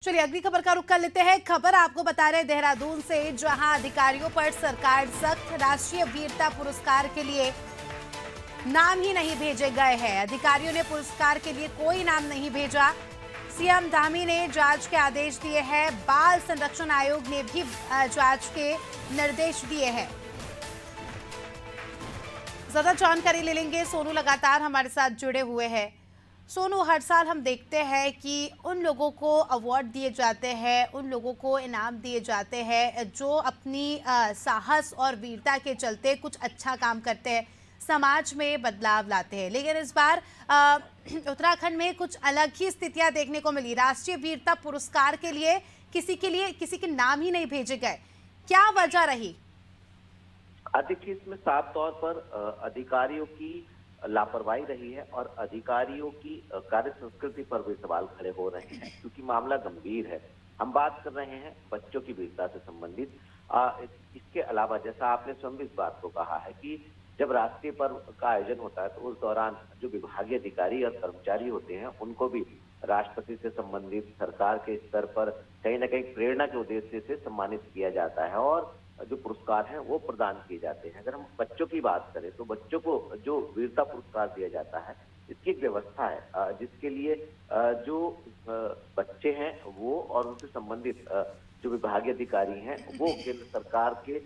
चलिए अगली खबर का रुख कर लेते हैं। खबर आपको बता रहे देहरादून से, जहां अधिकारियों पर सरकार सख्त। राष्ट्रीय वीरता पुरस्कार के लिए नाम ही नहीं भेजे गए हैं। अधिकारियों ने पुरस्कार के लिए कोई नाम नहीं भेजा। सीएम धामी ने जांच के आदेश दिए हैं। बाल संरक्षण आयोग ने भी जांच के निर्देश दिए हैं। ज्यादा जानकारी ले लेंगे। सोनू लगातार हमारे साथ जुड़े हुए हैं। सोनू, हर साल हम देखते हैं कि उन लोगों को अवार्ड दिए जाते हैं, उन लोगों को इनाम दिए जाते हैं जो अपनी साहस और वीरता के चलते कुछ अच्छा काम करते हैं, समाज में बदलाव लाते हैं। लेकिन इस बार उत्तराखंड में कुछ अलग ही स्थितियां देखने को मिली। राष्ट्रीय वीरता पुरस्कार के लिए किसी के नाम ही नहीं भेजे गए। क्या वजह रही? देखिए, इसमें साफ तौर पर अधिकारियों की लापरवाही रही है और अधिकारियों की कार्य संस्कृति पर भी सवाल खड़े हो रहे हैं, क्योंकि मामला गंभीर है। हम बात कर रहे हैं बच्चों की वीरता से संबंधित। इसके अलावा जैसा आपने स्वयं भी इस बात को कहा है कि जब राष्ट्रीय पर्व का आयोजन होता है तो उस दौरान जो विभागीय अधिकारी और कर्मचारी होते हैं उनको भी राष्ट्रपति से संबंधित सरकार के स्तर पर कहीं ना कहीं प्रेरणा के उद्देश्य से सम्मानित किया जाता है और जो पुरस्कार हैं वो प्रदान किए जाते हैं। अगर हम बच्चों की बात करें तो बच्चों को जो वीरता पुरस्कार दिया जाता है, इसकी एक व्यवस्था है जिसके लिए जो बच्चे हैं वो और उनसे संबंधित जो विभागीय अधिकारी हैं वो केंद्र सरकार के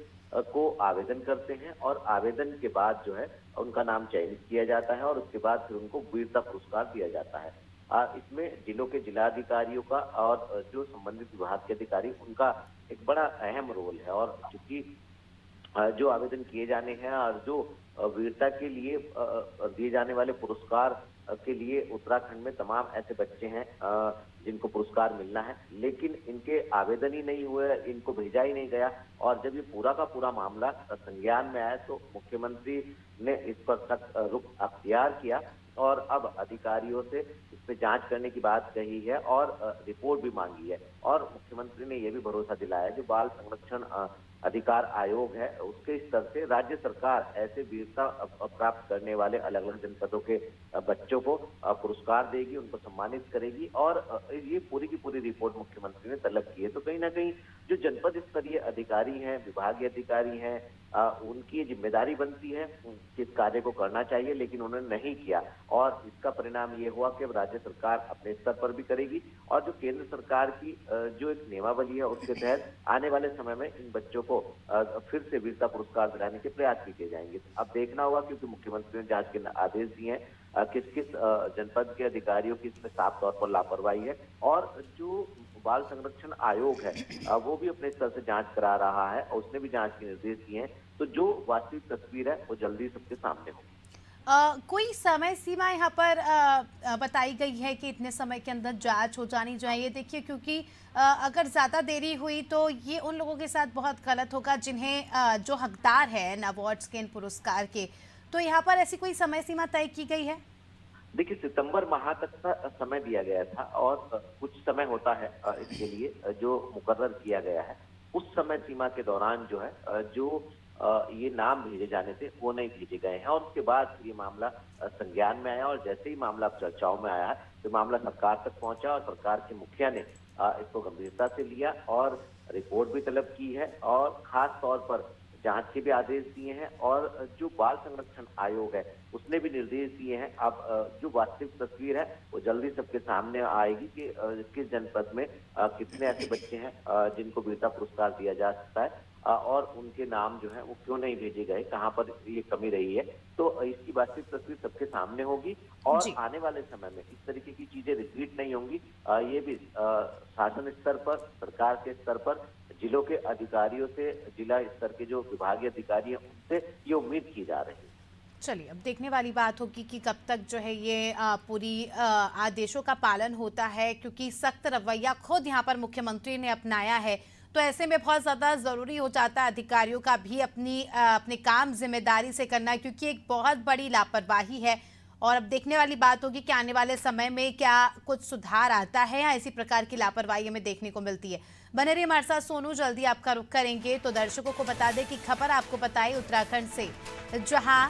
को आवेदन करते हैं और आवेदन के बाद जो है उनका नाम चयनित किया जाता है और उसके बाद फिर उनको वीरता पुरस्कार दिया जाता है। इसमें जिलों के जिलाधिकारियों का और जो संबंधित विभाग के अधिकारी उनका एक बड़ा अहम रोल है। और चूंकि जो आवेदन किए जाने हैं और जो वीरता के लिए दिए जाने वाले पुरस्कार के लिए उत्तराखंड में तमाम ऐसे बच्चे हैं जिनको पुरस्कार मिलना है, लेकिन इनके आवेदन ही नहीं हुए, इनको भेजा ही नहीं गया। और जब ये पूरा का पूरा मामला संज्ञान में आया तो मुख्यमंत्री ने इस पर सख्त रुख अख्तियार किया और अब अधिकारियों से इस पे जांच करने की बात कही है और रिपोर्ट भी मांगी है। और मुख्यमंत्री ने यह भी भरोसा दिलाया जो बाल संरक्षण अधिकार आयोग है उसके स्तर से राज्य सरकार ऐसे वीरता प्राप्त करने वाले अलग अलग जनपदों के बच्चों को पुरस्कार देगी, उनको सम्मानित करेगी। और ये पूरी की पूरी रिपोर्ट मुख्यमंत्री ने तलब की है। तो कहीं ना कहीं जो जनपद स्तरीय अधिकारी हैं, विभागीय अधिकारी हैं, उनकी ये जिम्मेदारी बनती है कि इस कार्य को करना चाहिए, लेकिन उन्होंने नहीं किया और इसका परिणाम ये हुआ कि अब राज्य सरकार अपने स्तर पर भी करेगी और जो केंद्र सरकार की जो एक नियमावली है उसके तहत आने वाले समय में इन बच्चों को फिर से वीरता पुरस्कार दिलाने के प्रयास किए जाएंगे। अब देखना होगा, क्योंकि मुख्यमंत्री ने जांच के आदेश दिए हैं। किस किस जनपद के अधिकारियों की इसमें साफ तौर पर लापरवाही है और जो बाल संरक्षण आयोग है वो भी अपने स्तर से जांच करा रहा है और उसने भी जांच के निर्देश दिए हैं। तो जो वास्तविक तस्वीर है वो जल्दी सबके सामने होगी। कोई समय सीमा यहाँ पर बताई गई है कि इतने समय के अंदर जांच हो जानी चाहिए? देखिए, क्योंकि अगर ज़्यादा देरी हुई तो ये उन लोगों के साथ बहुत गलत होगा जिन्हें जो हकदार है इन अवार्ड्स के, इन पुरस्कार के। तो यहाँ पर ऐसी कोई समय सीमा तय की गई है? देखिए, सितंबर माह तक का समय दिया गया था और कुछ समय होता है इसके लिए जो मुकर्रर किया गया है। उस समय सीमा के दौरान जो है जो ये नाम भेजे जाने थे वो नहीं भेजे गए हैं और उसके बाद ये मामला संज्ञान में आया और जैसे ही मामला चर्चाओं में आया है तो मामला सरकार तक पहुंचा और सरकार के मुखिया ने इसको गंभीरता से लिया और रिपोर्ट भी तलब की है और खास तौर पर जांच के भी आदेश दिए हैं। और जो बाल संरक्षण आयोग है उसने भी निर्देश दिए हैं। अब जो वास्तविक तस्वीर है वो जल्दी सबके सामने आएगी कि किस जनपद में कितने ऐसे बच्चे हैं जिनको वीरता पुरस्कार दिया जा सकता है और उनके नाम जो है वो क्यों नहीं भेजे गए, कहाँ पर ये कमी रही है। तो इसकी वास्तविक तस्वीर सबके सामने होगी और आने वाले समय में इस तरीके की चीजें रिपीट नहीं होंगी। ये भी शासन स्तर पर, सरकार के स्तर पर, जिलों के अधिकारियों से, जिला स्तर के जो विभागीय अधिकारी हैं उनसे ये उम्मीद की जा रही है। चलिए, अब देखने वाली बात होगी कि कब तक जो है ये पूरी आदेशों का पालन होता है, क्योंकि सख्त रवैया खुद यहाँ पर मुख्यमंत्री ने अपनाया है। तो ऐसे में बहुत ज़्यादा ज़रूरी हो जाता है अधिकारियों का भी अपने काम जिम्मेदारी से करना, क्योंकि एक बहुत बड़ी लापरवाही है। और अब देखने वाली बात होगी कि आने वाले समय में क्या कुछ सुधार आता है या इसी प्रकार की लापरवाही हमें देखने को मिलती है। बने रहिए हमारे साथ सोनू, जल्दी आपका रुख करेंगे। तो दर्शकों को बता दें कि खबर आपको बताई उत्तराखंड से, जहां